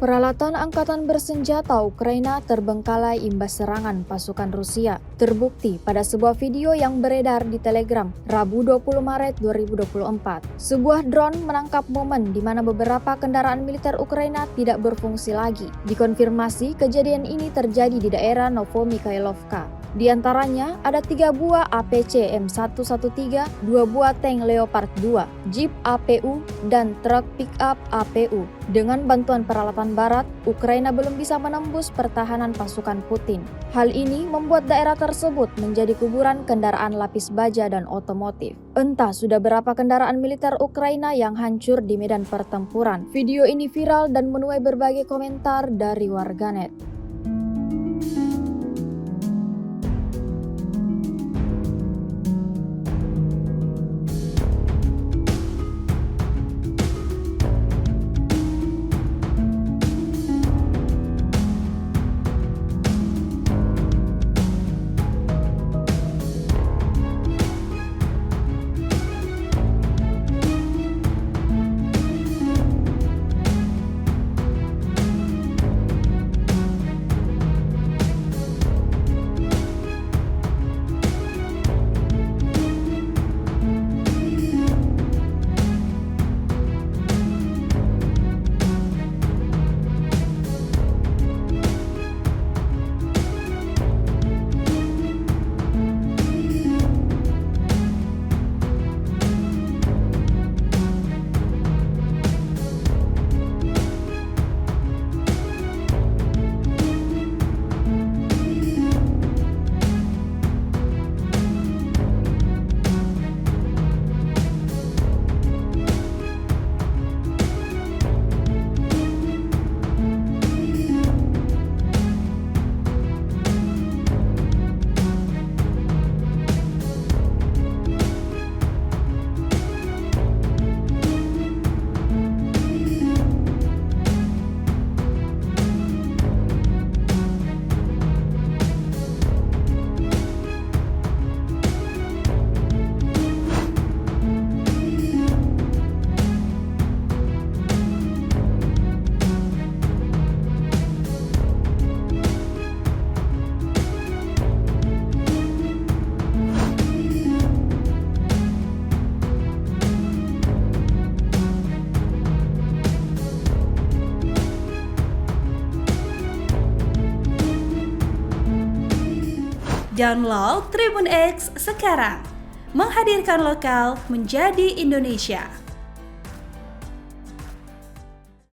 Peralatan angkatan bersenjata Ukraina terbengkalai imbas serangan pasukan Rusia. Terbukti pada sebuah video yang beredar di Telegram Rabu 20 Maret 2024. Sebuah drone menangkap momen di mana beberapa kendaraan militer Ukraina tidak berfungsi lagi. Dikonfirmasi kejadian ini terjadi di daerah Novomikhailovka. Di antaranya ada 3 buah APC M113, 2 buah tank Leopard 2, jeep APU, dan truk pick-up APU. Dengan bantuan peralatan barat, Ukraina belum bisa menembus pertahanan pasukan Putin. Hal ini membuat daerah tersebut menjadi kuburan kendaraan lapis baja dan otomotif. Entah sudah berapa kendaraan militer Ukraina yang hancur di medan pertempuran. Video ini viral dan menuai berbagai komentar dari warganet. Download Tribun X sekarang, menghadirkan lokal menjadi Indonesia.